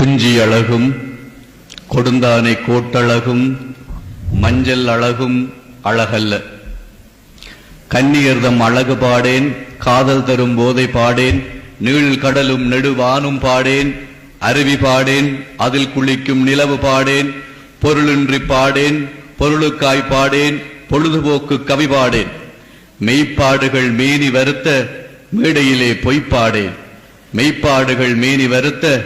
குஞ்சி அழகும் கொடுந்தானை கோட்டழகும் மஞ்சள் அழகும் அழகல்ல. கன்னியர்தம் அழகு பாடேன், காதல் தரும் போதை பாடேன், நீள் கடலும் நெடுவானும் பாடேன், அருவி பாடேன், அதில் குளிக்கும் நிலவு பாடேன், பொருளின்றி பாடேன், பொருளுக்காய் பாடேன், பொழுதுபோக்கு கவி பாடேன், மெய்ப்பாடுகள் மேனி வருத்த மேடையிலே பொய்ப்பாடேன், மெய்ப்பாடுகள் மேனி வருத்த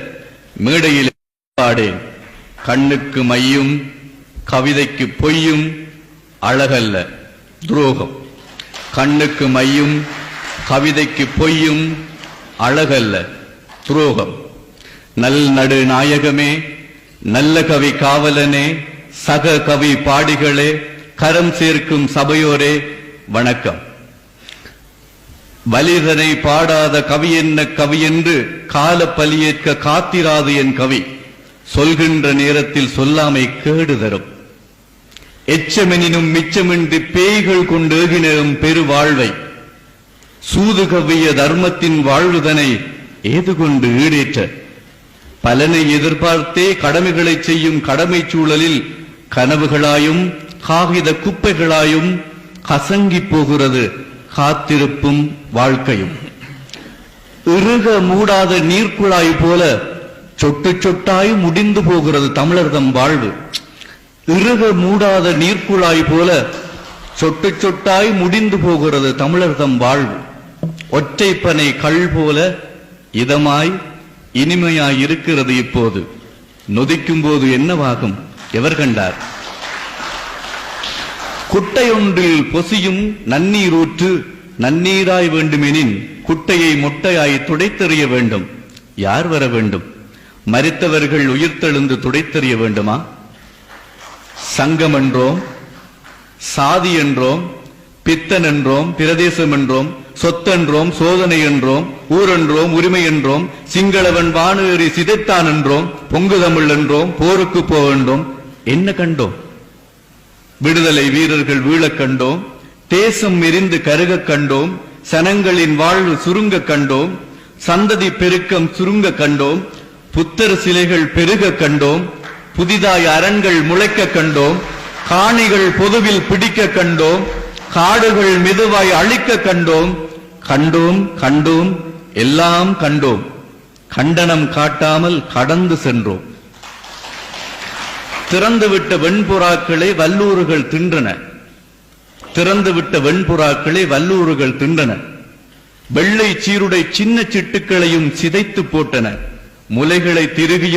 மேடையிலே பாடேன். கண்ணுக்கு மையும் கவிதைக்கு பொய்யும் அழகல்ல, துரோகம். கண்ணுக்கு மையும் கவிதைக்கு பொய்யும் அழகல்ல, துரோகம். நல் நடு நாயகமே, நல்ல கவி காவலனே, சக கவி பாடிகளே, கரம் சேர்க்கும் சபையோரே, வணக்கம். வலிதனை பாடாத கவி என்ன கவி என்று கால பலியேற்க காத்திராது என் கவி, சொல்கின்ற நேரத்தில் சொல்லாமை கேடு தரும். எச்சமெனினும் மிச்சமின்றி பேய்கள் கொண்டு ஏகினும் பெரு வாழ்வை, சூது கவ்விய தர்மத்தின் வாழ்வுதனை ஏது கொண்டு ஈடேற்ற, பலனை எதிர்பார்த்தே கடமைகளை செய்யும் கடமை சூழலில் கனவுகளாயும் காகித குப்பைகளாயும் கசங்கி போகிறது காத்திருப்பும் வாழ்க்கையும். இறுக மூடாத நீர்க்குழாய் போல சொட்டு சொட்டாய் முடிந்து போகிறது தமிழர்தம் வாழ்வு. இறுக மூடாத நீர்க்குழாய் போல சொட்டு சொட்டாய் முடிந்து போகிறது தமிழர்தம் வாழ்வு. ஒற்றைப்பனை கள் போல இதமாய் இனிமையாய் இருக்கிறது இப்போது, நொதிக்கும் போது என்னவாகும் எவர் கண்டார்? குட்டையொன்றில் பொசியும் நன்னீர் ஊற்று நன்னீராய் வேண்டுமெனின் குட்டையை மொட்டையாய் துடைத்தெறிய வேண்டும். யார் வர வேண்டும்? மரித்தவர்கள் உயிர்த்தெழுந்து துடைத்தெறிய வேண்டுமா? சங்கம் என்றோம், சாதி என்றோம், பித்தன் என்றோம், பிரதேசம் என்றோம், சொத்தென்றோம், சோதனை என்றோம், ஊரென்றோம், உரிமை என்றோம், சிங்களவன் வானேறி சிதைத்தான் என்றோம், பொங்கு தமிழ் என்றோம், போருக்கு போவென்றோம். என்ன கண்டோம்? விடுதலை வீரர்கள் வீழக் கண்டோம், தேசம் எரிந்து கருக கண்டோம், சனங்களின் வாழ்வு சுருங்க கண்டோம், சந்ததி பெருக்கம் சுருங்க கண்டோம், புத்தர் சிலைகள் பெருக கண்டோம், புதிதாய் அரண்கள் முளைக்க கண்டோம், காணிகள் பொதுவில் பிடிக்க கண்டோம், காடுகள் மெதுவாய் அழிக்க கண்டோம். கண்டோம் கண்டோம் எல்லாம் கண்டோம், கண்டனம் காட்டாமல் கடந்து சென்றோம். திறந்துவிட்ட வெண்புறாக்களை வல்லூறுகள் தின்றன, திறந்துவிட்ட வெண்புறாக்களை வல்லூறுகள் தின்றன. வெள்ளை சீருடை சின்ன சிட்டுக்களையும் சிதைத்து போட்டன, முலைகளை திருகியும்